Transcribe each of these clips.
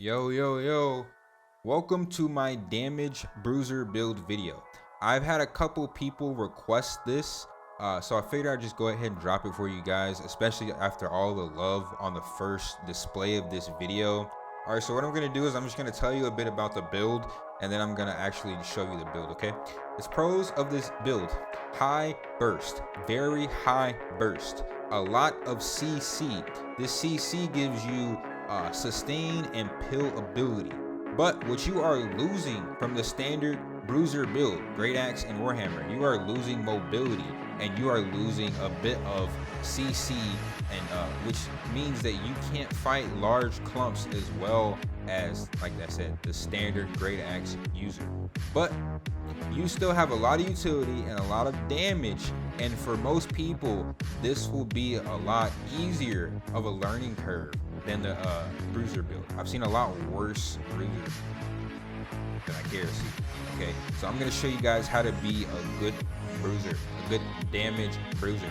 Yo, welcome to my damage bruiser build video. I've had a couple people request this, so I figured I'd just go ahead and drop it for you guys, especially after all the love on the first display of this video. Alright, so what I'm going to do is I'm just going to tell you a bit about the build, and then I'm going to actually show you the build, okay? The pros of this build: high burst, very high burst, a lot of CC. This CC gives you sustain and pill ability, but what you are losing from the standard bruiser build, Great Axe and WarHammer, you are losing mobility and you are losing a bit of CC, and which means that you can't fight large clumps as well as, like I said, the standard Great Axe user. But you still have a lot of utility and a lot of damage, and for most people this will be a lot easier of a learning curve than the bruiser build. I've seen a lot worse bruisers than I care to see. Okay, so I'm gonna show you guys how to be a good bruiser, a good damage bruiser.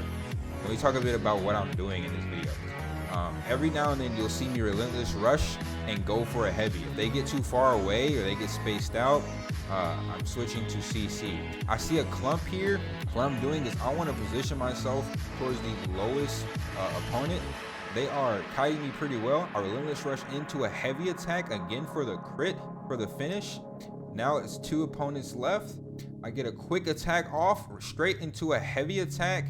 Let me talk a bit about what I'm doing in this video. Every now and then you'll see me relentless rush and go for a heavy. If they get too far away or they get spaced out, I'm switching to CC. I see a clump here. What I'm doing is I want to position myself towards the lowest opponent. They are kiting me pretty well. I relentless rush into a heavy attack again for the crit, for the finish. Now it's two opponents left. I get a quick attack off straight into a heavy attack,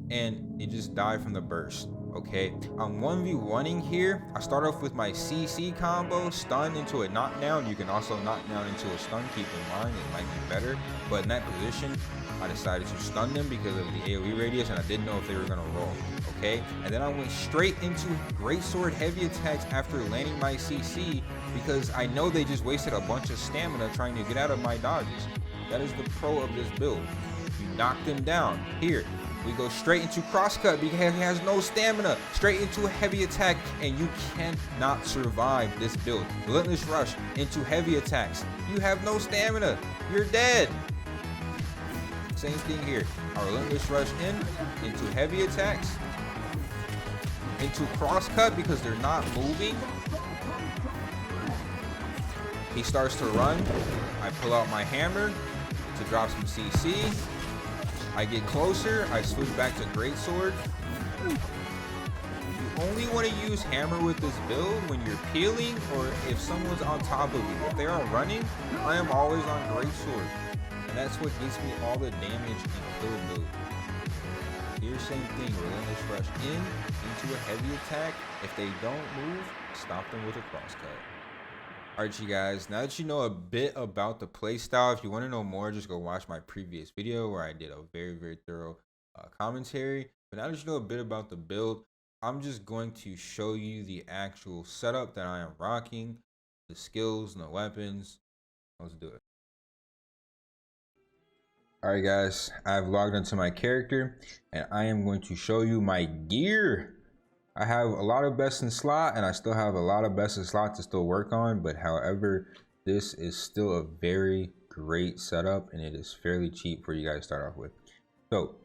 and it just died from the burst. Okay, I'm 1v1ing here. I start off with my CC combo, stun into a knockdown. You can also knock down into a stun, keep in mind, it might be better. But in that position, I decided to stun them because of the AoE radius, and I didn't know if they were gonna roll. Okay, and then I went straight into Greatsword heavy attacks after landing my CC because I know they just wasted a bunch of stamina trying to get out of my dodges. That is the pro of this build. You knock them down. Here, we go straight into crosscut because he has no stamina. Straight into a heavy attack, and you cannot survive this build. Relentless rush into heavy attacks. You have no stamina. You're dead. Same thing here. Our relentless rush into heavy attacks, into crosscut because they're not moving. He starts to run. I pull out my hammer to drop some CC. I get closer, I switch back to Greatsword. You only want to use hammer with this build when you're peeling or if someone's on top of you. If they are running, I am always on Greatsword. And that's what gets me all the damage and kill build. Here, same thing, relentless rush into a heavy attack. If they don't move, stop them with a crosscut. Alright, you guys, now that you know a bit about the playstyle, if you want to know more, just go watch my previous video where I did a very thorough commentary. But now that you know a bit about the build, I'm just going to show you the actual setup that I am rocking, the skills and the weapons. Let's do it. Alright guys, I've logged into my character and I am going to show you my gear. I have a lot of best in slot and I still have a lot of best in slot to still work on, but however, this is still a very great setup and it is fairly cheap for you guys to start off with. So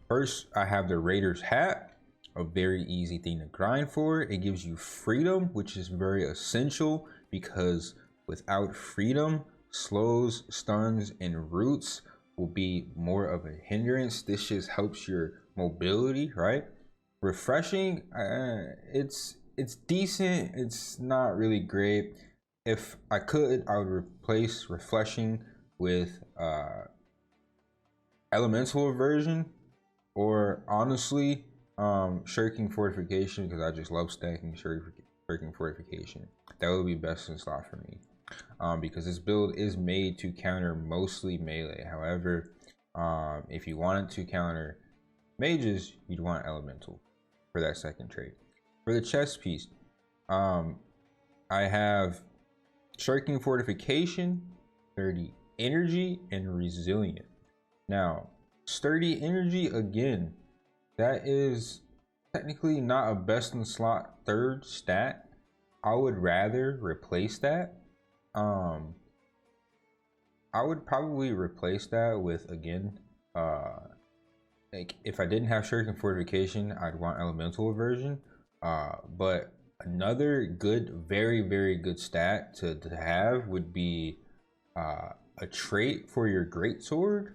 first, I have the Raider's hat, a very easy thing to grind for. It gives you freedom, which is very essential because without freedom, slows, stuns, and roots will be more of a hindrance. This just helps your mobility, right? Refreshing, it's decent. It's not really great. If I could, I would replace refreshing with elemental aversion, or honestly shirking fortification, because I just love stacking shirking fortification. That would be best in slot for me, because this build is made to counter mostly melee. However, if you wanted to counter mages, you'd want elemental for that second trait. For the chest piece, I have shirking fortification, 30 energy, and resilient. Now, sturdy energy, again, that is technically not a best in slot third stat. I would rather replace that. I would probably replace that with, again, like if I didn't have shirking fortification, I'd want elemental aversion. But Another good, very good stat to have would be a trait for your Greatsword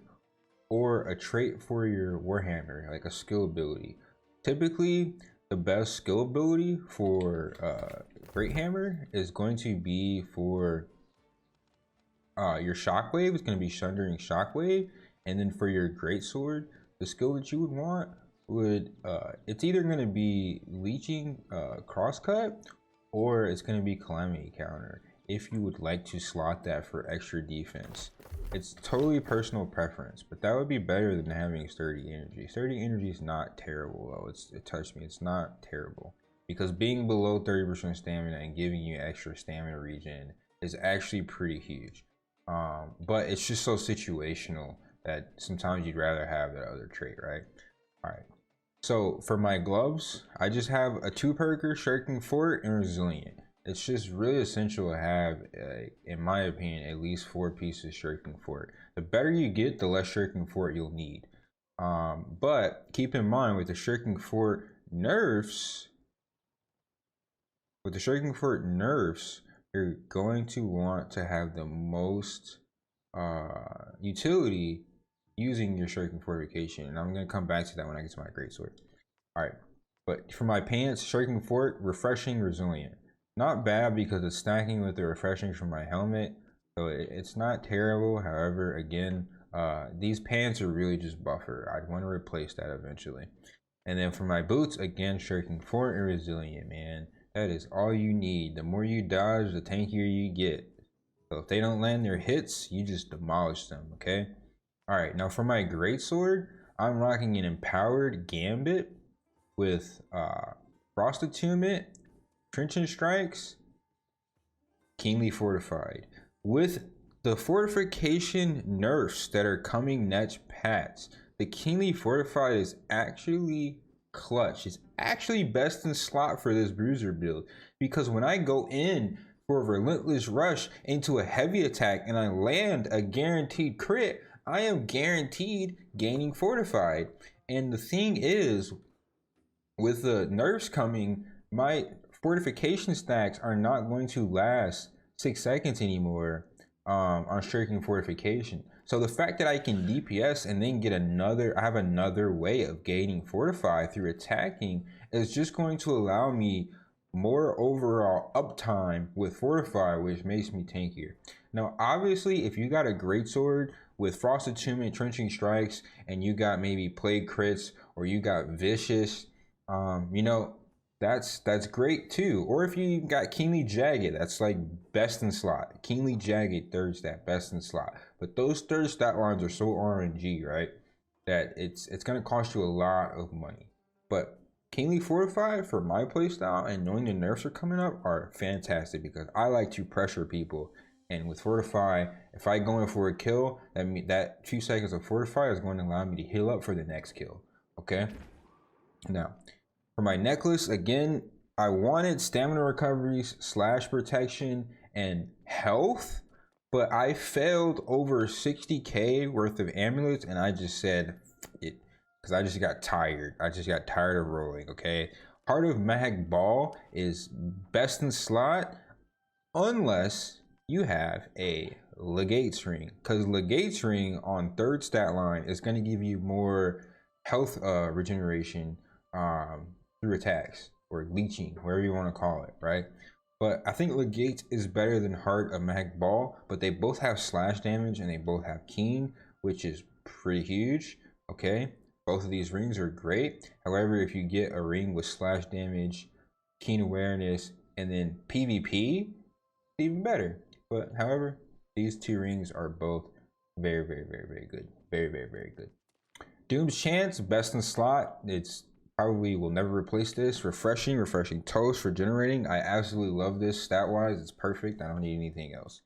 or a trait for your WarHammer, like a skill ability. Typically, the best skill ability for Greathammer is going to be for your Shockwave. It's going to be Sundering Shockwave, and then for your Greatsword, the skill that you would want would it's either going to be Leeching Crosscut, or it's going to be Calamity Counter if you would like to slot that for extra defense. It's totally personal preference, but that would be better than having Sturdy Energy. Sturdy Energy is not terrible though. It touched me. It's not terrible because being below 30% stamina and giving you extra stamina regen is actually pretty huge. But it's just so situational that sometimes you'd rather have that other trait, right? All right. So for my gloves, I just have a 2-perker, Shirking Fort, and Resilient. It's just really essential to have, in my opinion, at least 4 pieces Shirking Fort. The better you get, the less Shirking Fort you'll need. But keep in mind with the Shirking Fort nerfs, you're going to want to have the most utility using your Shirking Fortification, and I'm going to come back to that when I get to my Greatsword. All right, but for my pants, Shirking Fort, Refreshing, Resilient. Not bad because it's stacking with the Refreshing from my helmet, so it's not terrible. However, again, these pants are really just buffer. I'd want to replace that eventually. And then for my boots, again, Shirking Fort and Resilient, man. That is all you need. The more you dodge, the tankier you get. So if they don't land their hits, you just demolish them, okay? All right, now for my Greatsword, I'm rocking an Empowered Gambit with Frost Attunement, Trenchant Strikes, Keenly Fortified. With the fortification nerfs that are coming next patch, the Keenly Fortified is actually clutch. It's actually best in slot for this Bruiser build, because when I go in for a relentless rush into a heavy attack and I land a guaranteed crit, I am guaranteed gaining Fortified. And the thing is, with the nerfs coming, my fortification stacks are not going to last 6 seconds anymore on Shirking Fortification. So the fact that I can DPS and then get I have another way of gaining Fortify through attacking is just going to allow me more overall uptime with Fortify, which makes me tankier. Now, obviously, if you got a Greatsword with Frost Attunement, Trenching Strikes, and you got maybe Plague Crits, or you got Vicious, you know, that's great too. Or if you got Keenly Jagged, that's like best in slot. Keenly Jagged, 3rd stat, best in slot. But those 3rd stat lines are so RNG, right, that it's gonna cost you a lot of money. But Keenly Fortified for my playstyle and knowing the nerfs are coming up are fantastic, because I like to pressure people. And with Fortify, if I go in for a kill, that few seconds of Fortify is going to allow me to heal up for the next kill. Okay. Now, for my necklace, again, I wanted stamina recoveries / protection and health, but I failed over 60k worth of amulets, and I just said it because I just got tired. I just got tired of rolling. Okay, Heart of Mag Ball is best in slot unless you have a Legate's Ring, because Legate's Ring on 3rd stat line is going to give you more health regeneration through attacks, or leeching, whatever you want to call it, right? But I think Legate is better than Heart of Mag Ball, but they both have slash damage and they both have keen, which is pretty huge. Okay, both of these rings are great. However, if you get a ring with slash damage, keen awareness, and then PvP, even better. But however, these 2 rings are both very good. Very good. Doom's Chance, best in slot. It's probably will never replace this. Refreshing Toast for generating. I absolutely love this stat wise. It's perfect. I don't need anything else.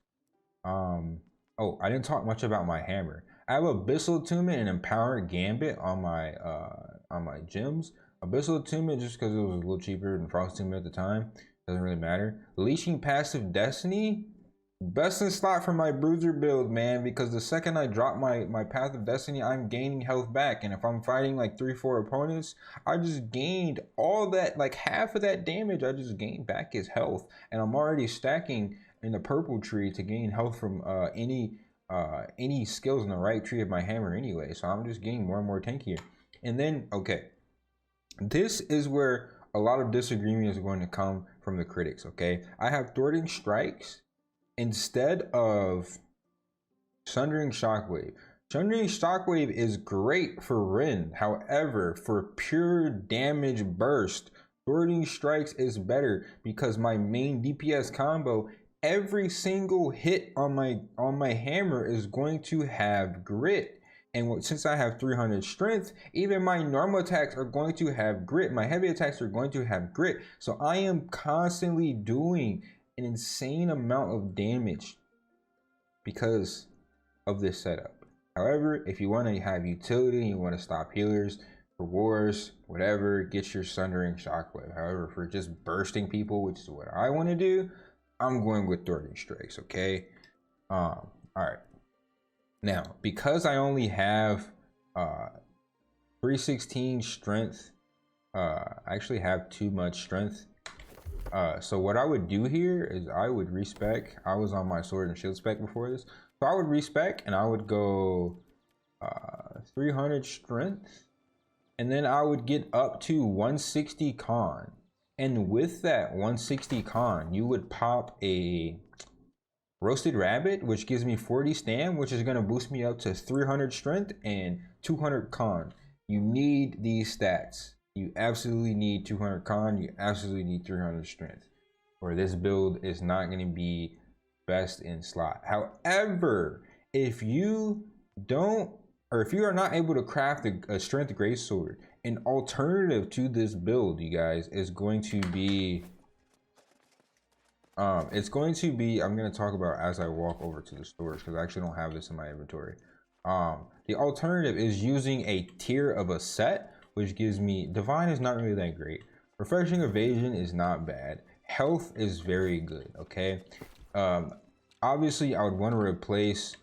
Oh, I didn't talk much about my hammer. I have Abyssal Attunement and Empowered Gambit on my gems. Abyssal Attunement just because it was a little cheaper than Frost Attunement at the time. Doesn't really matter. Leashing Passive Destiny. Best in slot for my Bruiser build, man, because the second I drop my Path of Destiny, I'm gaining health back. And if I'm fighting like 3-4 opponents, I just gained all that, like half of that damage I just gained back is health. And I'm already stacking in the purple tree to gain health from any skills in the right tree of my hammer anyway. So I'm just getting more and more tankier. And then, okay, this is where a lot of disagreement is going to come from the critics, okay? I have Thwarting Strikes instead of Sundering Shockwave. Sundering Shockwave is great for Rin. However, for pure damage burst, Thwarting Strikes is better because my main DPS combo, every single hit on my hammer is going to have grit. And since I have 300 strength, even my normal attacks are going to have grit. My heavy attacks are going to have grit. So I am constantly doing an insane amount of damage because of this setup. However, if you want to have utility and you want to stop healers for wars, whatever, get your Sundering Shockwave. However, for just bursting people, which is what I want to do, I'm going with Thwarting Strikes, okay? All right. Now, because I only have 316 strength, I actually have too much strength. So what I would do here is I would respec. I was on my sword and shield spec before this. So I would respec and I would go 300 strength. And then I would get up to 160 con. And with that 160 con, you would pop a Roasted Rabbit, which gives me 40 stam, which is going to boost me up to 300 strength and 200 con. You need these stats. You absolutely need 200 con, you absolutely need 300 strength, or this build is not going to be best in slot. However, if you don't, or if you are not able to craft a strength greatsword, an alternative to this build, you guys, is going to be, I'm going to talk about as I walk over to the stores, because I actually don't have this in my inventory. The alternative is using a tier of a set, which gives me Divine is not really that great. Refreshing Evasion is not bad. Health is very good, okay? Obviously, I would want to replace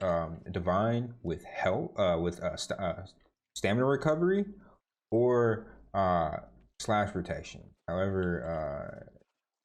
Divine with health, stamina recovery or slash protection. However,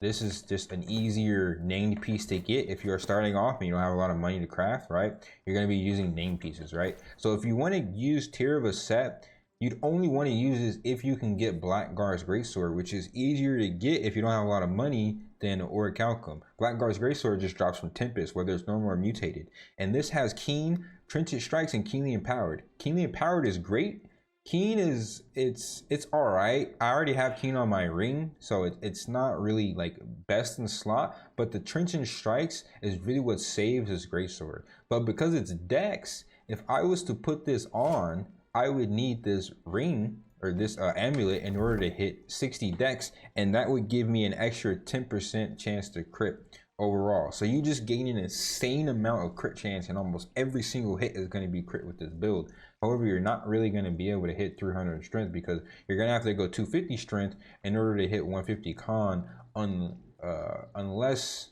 this is just an easier named piece to get if you're starting off and you don't have a lot of money to craft, right? You're going to be using named pieces, right? So if you want to use tier of a set, you'd only want to use this if you can get Blackguard's Greatsword, which is easier to get if you don't have a lot of money than Orichalcum. Blackguard's Greatsword just drops from Tempest, whether it's normal or mutated. And this has Keen, Trenchant Strikes, and Keenly Empowered. Keenly Empowered is great. Keen is, it's all right. I already have Keen on my ring, so it's not really like best in slot, but the Trenchant Strikes is really what saves this Greatsword. But because it's Dex, if I was to put this on, I would need this ring or this amulet in order to hit 60 dex, and that would give me an extra 10% chance to crit overall. So you just gain an insane amount of crit chance, and almost every single hit is going to be crit with this build. However, you're not really going to be able to hit 300 strength because you're going to have to go 250 strength in order to hit 150 con, unless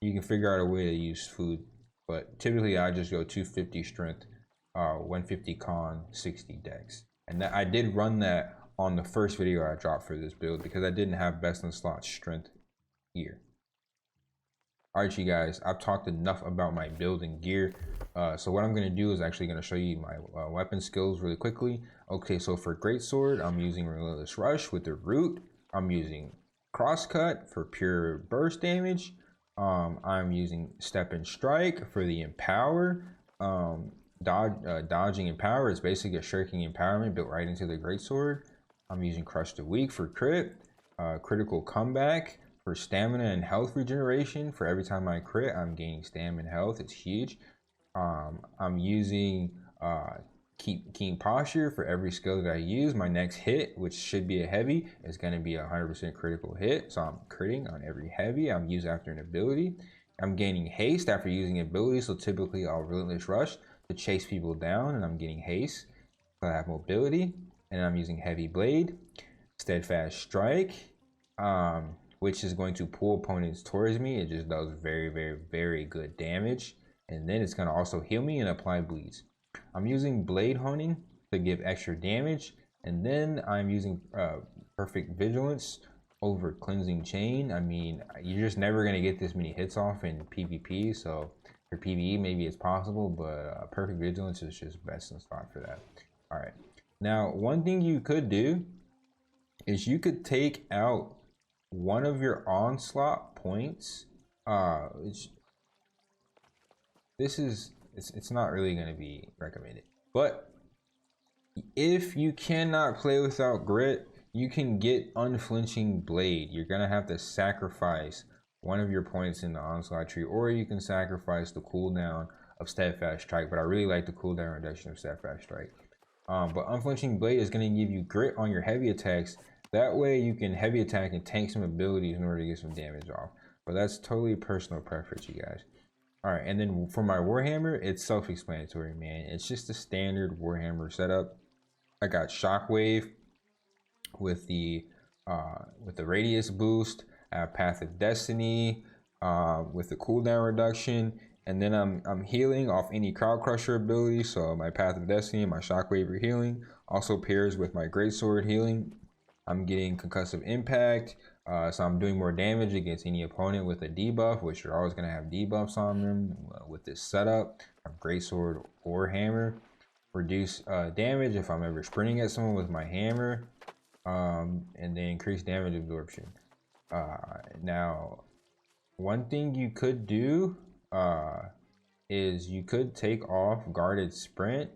you can figure out a way to use food. But typically I just go 250 strength, 150 con, 60 dex. And that I did run that on the first video I dropped for this build because I didn't have best in slot strength gear. Alright, you guys, I've talked enough about my build and gear. So what I'm going to do is actually going to show you my weapon skills really quickly. Okay, so for Greatsword, I'm using Relentless Rush with the root. I'm using Crosscut for pure burst damage. I'm using Step and Strike for the Empower. Dodging Empower is basically a shirking empowerment built right into the Greatsword. I'm using Crush the Weak for crit. Critical Comeback for stamina and health regeneration. For every time I crit, I'm gaining stamina and health. It's huge. I'm using Keen Posture for every skill that I use. My next hit, which should be a heavy, is going to be a 100% critical hit. So I'm critting on every heavy I'm used after an ability. I'm gaining haste after using ability. So typically I'll Relentless Rush to chase people down, and I'm getting haste. So I have mobility, and I'm using Heavy Blade, Steadfast Strike, which is going to pull opponents towards me. It just does very, very, very good damage. And then it's gonna also heal me and apply bleeds. I'm using blade honing to give extra damage, and then I'm using perfect vigilance over cleansing chain. I mean, you're just never gonna get this many hits off in PvP, so for PvE maybe it's possible, but perfect vigilance is just best in spot for that. All right, now one thing you could do is you could take out one of your onslaught points. It's not really going to be recommended, but if you cannot play without grit, you can get unflinching blade. You're gonna have to sacrifice one of your points in the onslaught tree, or you can sacrifice the cooldown of steadfast strike, but I really like the cooldown reduction of steadfast strike. But unflinching blade is going to give you grit on your heavy attacks. That way you can heavy attack and tank some abilities in order to get some damage off, but that's totally personal preference, you guys. All right, and then for my WarHammer, it's self-explanatory, man. It's just a standard WarHammer setup. I got Shockwave with the radius boost. I have Path of Destiny with the cooldown reduction, and then I'm healing off any Crowd Crusher ability. So my Path of Destiny and my Shockwave are healing. Also pairs with my Greatsword healing. I'm getting Concussive Impact, so I'm doing more damage against any opponent with a debuff, which you're always going to have debuffs on them with this setup. I'm Greatsword or Hammer. Reduce damage if I'm ever sprinting at someone with my hammer, and then increase damage absorption. Now, one thing you could do is you could take off guarded sprint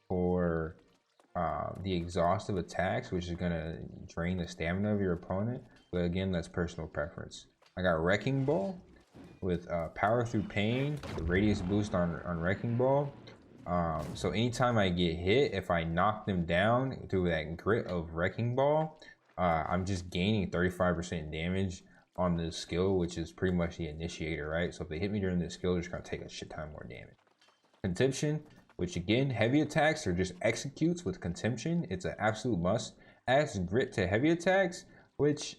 for the exhaustive attacks, which is going to drain the stamina of your opponent, but again, that's personal preference. I got Wrecking Ball with power through pain, the radius boost on Wrecking Ball. So anytime I get hit, if I knock them down through that grit of Wrecking Ball, I'm just gaining 35% damage on this skill, which is pretty much the initiator, right? So if they hit me during this skill, they're just gonna take a shit ton more damage. Contemption, which again, heavy attacks or just executes with Contemption. It's an absolute must. Adds grit to heavy attacks, which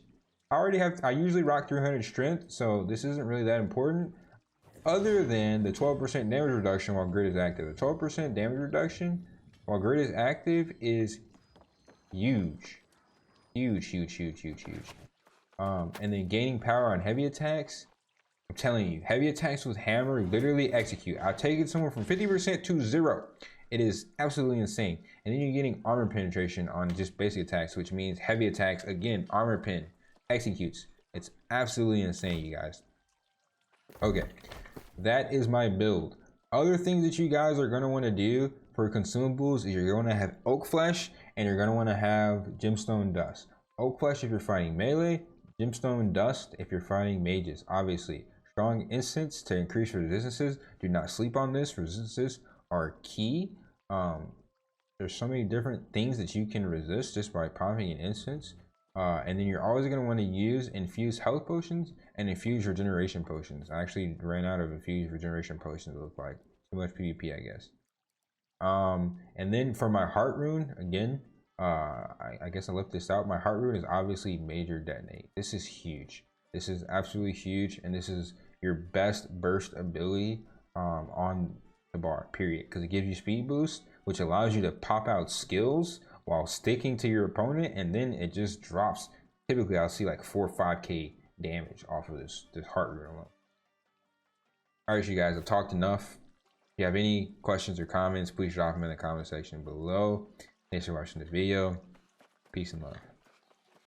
I usually rock 300 strength, so this isn't really that important. Other than the 12% damage reduction while grit is active. The 12% damage reduction while grit is active is huge. Huge. And then gaining power on heavy attacks. I'm telling you, heavy attacks with hammer literally execute. I'll take it somewhere from 50% to 0. It is absolutely insane. And then you're getting armor penetration on just basic attacks, which means heavy attacks, again, armor pen executes. It's absolutely insane, you guys. Okay, that is my build. Other things that you guys are going to want to do for consumables is you're going to have Oak Flesh and you're going to want to have Gemstone Dust. Oak Flesh if you're fighting melee, Gemstone Dust if you're fighting mages. Obviously, strong instants to increase resistances. Do not sleep on this. Resistances are key. There's so many different things that you can resist just by popping an instance. And then you're always going to want to use infused health potions and infused regeneration potions. I actually ran out of infused regeneration potions. It looked like too much PvP, I guess. And then for my Heartrune, again, I guess I left this out. My Heartrune is obviously Major Detonate. This is huge. This is absolutely huge, and this is your best burst ability on the bar, period, because it gives you speed boost, which allows you to pop out skills while sticking to your opponent, and then it just drops. Typically, I'll see like 4 or 5k damage off of this Heartrune alone. All right, you guys, I've talked enough. If you have any questions or comments, please drop them in the comment section below. Thanks for watching this video. Peace and love.